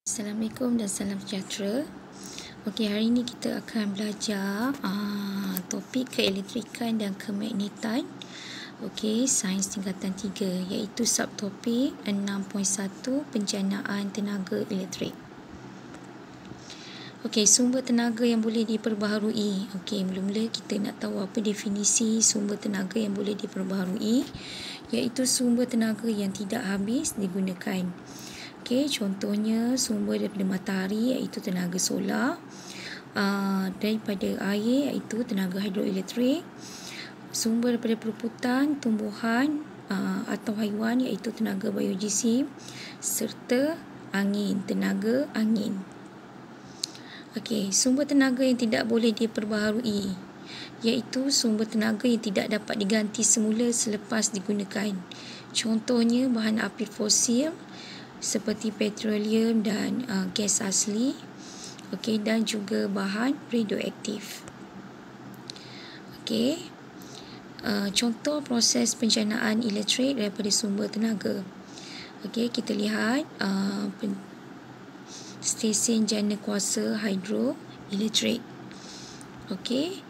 Assalamualaikum dan salam sejahtera. Okey, hari ini kita akan belajar topik keelektrikan dan kemagnetan. Okey, sains tingkatan 3 iaitu subtopik 6.1 penjanaan tenaga elektrik. Okey, sumber tenaga yang boleh diperbaharui. Okey, mula-mula kita nak tahu apa definisi sumber tenaga yang boleh diperbaharui, iaitu sumber tenaga yang tidak habis digunakan. Okey, contohnya sumber daripada matahari iaitu tenaga solar, daripada air iaitu tenaga hidroelektrik, sumber daripada perebutan tumbuhan atau haiwan iaitu tenaga biogeosim, serta angin, tenaga angin. Okey, sumber tenaga yang tidak boleh diperbaharui iaitu sumber tenaga yang tidak dapat diganti semula selepas digunakan. Contohnya bahan api fosil seperti petroleum dan gas asli, okey, dan juga bahan radioaktif. Okey, contoh proses penjanaan elektrik daripada sumber tenaga. Okey, kita lihat stesen jana kuasa hidroelektrik. Okey,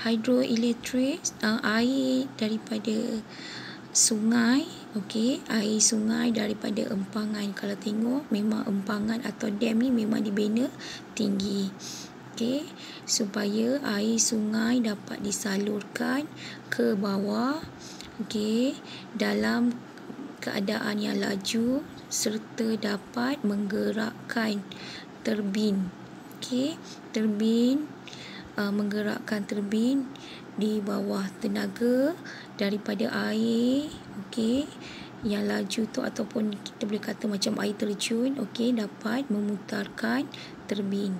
hidroelektrik, air daripada sungai. Okey, air sungai daripada empangan. Kalau tengok memang empangan atau dam ni memang dibina tinggi. Okey, supaya air sungai dapat disalurkan ke bawah, okey, dalam keadaan yang laju serta dapat menggerakkan turbin. Okey, turbin, menggerakkan turbin di bawah tenaga daripada air, okey, yang laju tu, ataupun kita boleh kata macam air terjun, okey, dapat memutarkan turbin.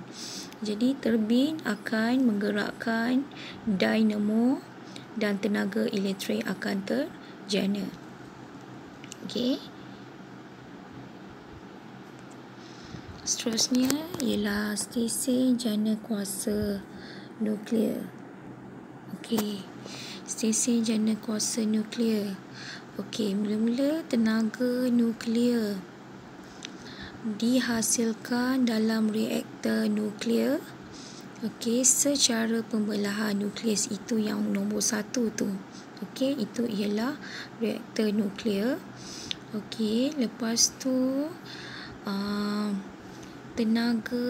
Jadi turbin akan menggerakkan dinamo dan tenaga elektrik akan terjana. Okey, seterusnya ialah stesen jana kuasa nuklear. Okey, stesen jana kuasa nuklear. Okey, mula-mula tenaga nuklear dihasilkan dalam reaktor nuklear. Okey, secara pembelahan nukleus itu yang nombor 1 tu. Okey, itu ialah reaktor nuklear. Okey, lepas tu tenaga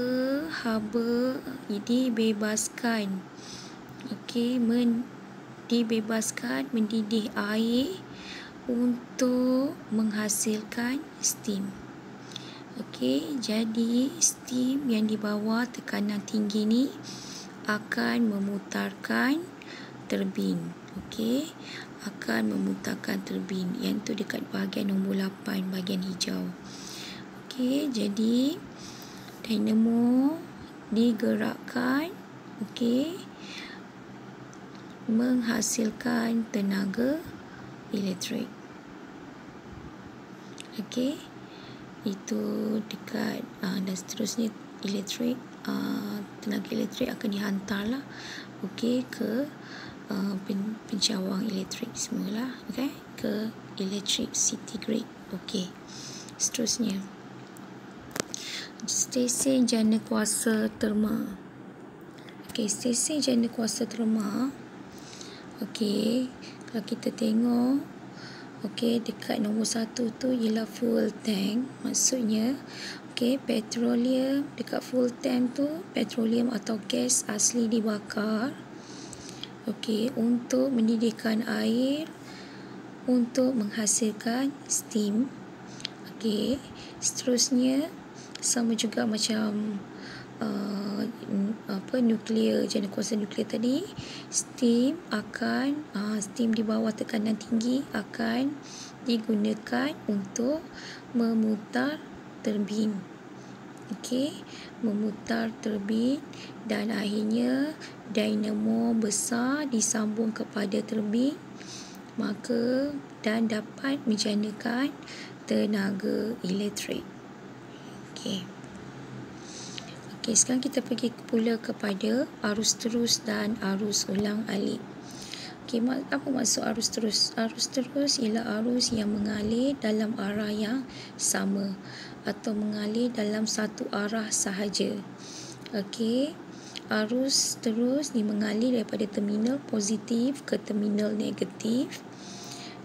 haba dibebaskan. Okey, dibebaskan mendidih air untuk menghasilkan steam. Okey, jadi steam yang di bawah tekanan tinggi ni akan memutarkan turbin. Okey, akan memutarkan turbin. Yang tu dekat bahagian nombor 8, bahagian hijau. Okey, jadi dinamo digerakkan, okey, menghasilkan tenaga elektrik. Okey, itu dekat dan seterusnya elektrik, tenaga elektrik akan dihantarlah, okey, ke pencawang elektrik semualah, okey, ke electricity grid. Okey, seterusnya stesen jana kuasa terma. Okey, stesen jana kuasa terma. Okey, kalau kita tengok, okey, dekat nombor 1 tu ialah fuel tank. Maksudnya, okey, petroleum dekat fuel tank tu, petroleum atau gas asli dibakar, okey, untuk mendidihkan air untuk menghasilkan steam. Okey, seterusnya sama juga macam nuklear, jana kuasa nuklear tadi, steam di bawah tekanan tinggi akan digunakan untuk memutar turbin. Okey, memutar turbin, dan akhirnya dinamo besar disambung kepada turbin, maka dan dapat menjanakan tenaga elektrik. Okey. Okey, sekarang kita pergi pula kepada arus terus dan arus ulang alik. Okey, apa maksud arus terus? Arus terus ialah arus yang mengalir dalam arah yang sama. atau mengalir dalam satu arah sahaja. Okey, arus terus mengalir daripada terminal positif ke terminal negatif,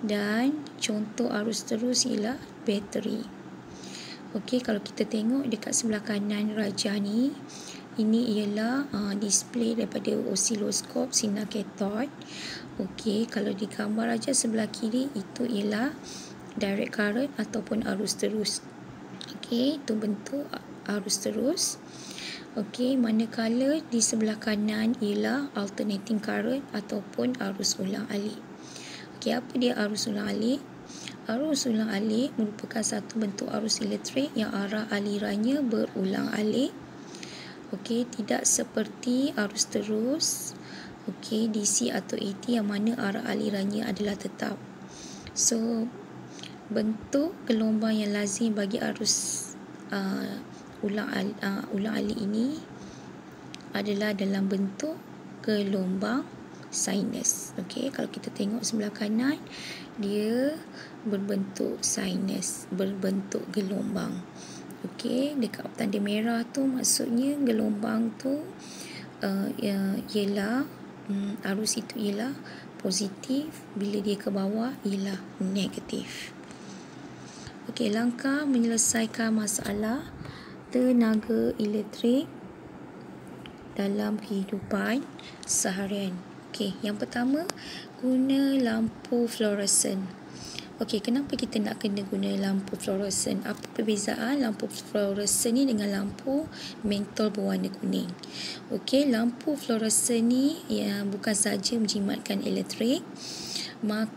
dan contoh arus terus ialah bateri. Okey, kalau kita tengok dekat sebelah kanan rajah ni, ini ialah display daripada osiloskop sinar katot. Okey, kalau di gambar rajah sebelah kiri itu ialah direct current ataupun arus terus. Okey, itu bentuk arus terus. Okey, manakala di sebelah kanan ialah alternating current ataupun arus ulang-alik. Okey, apa dia arus ulang-alik? Arus ulang-alik merupakan satu bentuk arus elektrik yang arah alirannya berulang-alik. Okey, tidak seperti arus terus, okey, DC atau AC yang mana arah alirannya adalah tetap. So, bentuk gelombang yang lazim bagi arus ulang-alik ini adalah dalam bentuk gelombang sinus. Okey, kalau kita tengok sebelah kanan, dia berbentuk sinus, berbentuk gelombang. Okey, dekat tanda merah tu maksudnya gelombang tu ialah arus itu ialah positif, bila dia ke bawah ialah negatif. Okey, langkah menyelesaikan masalah tenaga elektrik dalam kehidupan seharian. Okey, yang pertama, guna lampu fluoresan. Okey, kenapa kita nak kena guna lampu fluoresan? Apa perbezaan lampu fluoresan ni dengan lampu mentol berwarna kuning? Okey, lampu fluoresan ni bukan saja menjimatkan elektrik,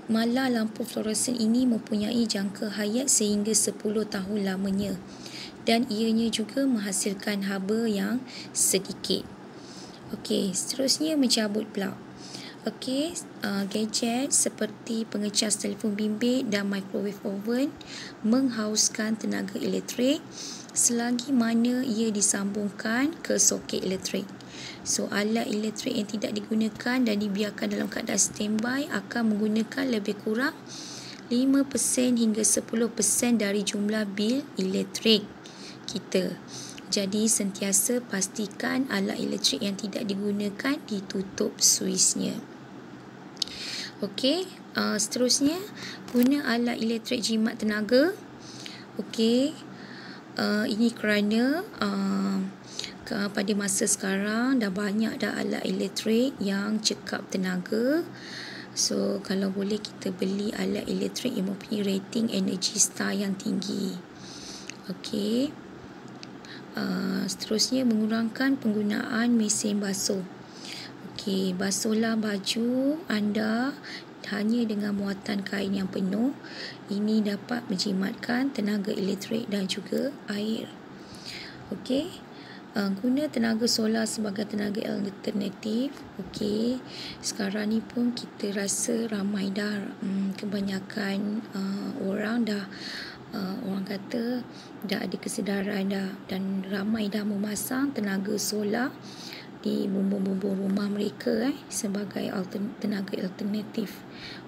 malah lampu fluoresan ini mempunyai jangka hayat sehingga 10 tahun lamanya, dan ianya juga menghasilkan haba yang sedikit. Okey, seterusnya mencabut plug. Okey, gadget seperti pengecas telefon bimbit dan microwave oven menghauskan tenaga elektrik selagi mana ia disambungkan ke soket elektrik. So, alat elektrik yang tidak digunakan dan dibiarkan dalam keadaan standby akan menggunakan lebih kurang 5% hingga 10% dari jumlah bil elektrik kita. Jadi, sentiasa pastikan alat elektrik yang tidak digunakan ditutup suisnya. Okey, seterusnya, guna alat elektrik jimat tenaga. Okey, ini kerana pada masa sekarang dah banyak dah alat elektrik yang cekap tenaga. So, kalau boleh kita beli alat elektrik yang mempunyai rating Energy Star yang tinggi. Okey, seterusnya mengurangkan penggunaan mesin basuh. Okey, basuhlah baju anda hanya dengan muatan kain yang penuh. Ini dapat menjimatkan tenaga elektrik dan juga air. Okey, guna tenaga solar sebagai tenaga alternatif. Okey, sekarang ni pun kita rasa ramai dah, kebanyakan orang dah orang kata dah ada kesedaran dah, dan ramai dah memasang tenaga solar di bumbung-bumbung rumah mereka sebagai tenaga alternatif.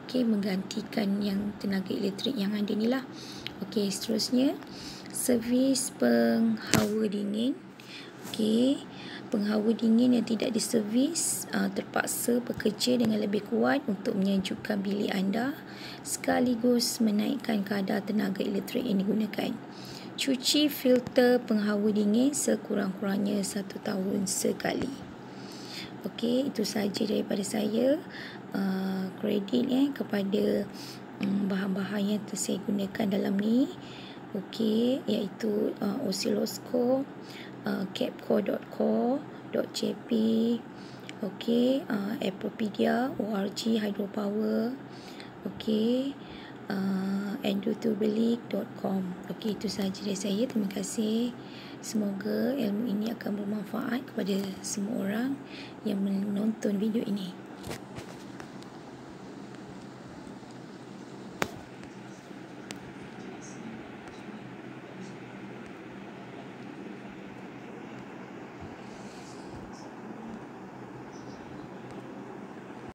Okey, menggantikan yang tenaga elektrik yang ada ni lah. Okey, seterusnya servis penghawa dingin. Okey, penghawa dingin yang tidak diservis terpaksa bekerja dengan lebih kuat untuk menyejukkan bilik anda sekaligus menaikkan kadar tenaga elektrik yang digunakan. Cuci filter penghawa dingin sekurang-kurangnya 1 tahun sekali. Okey, itu sahaja daripada saya. Kredit kepada bahan-bahan yang saya gunakan dalam ni. Okey, iaitu osiloskop, capco.co.jp, okey, Applepedia, ORG hydropower, okey, endoturbelik.com. Okey, itu sahaja dari saya. Terima kasih. Semoga ilmu ini akan bermanfaat kepada semua orang yang menonton video ini.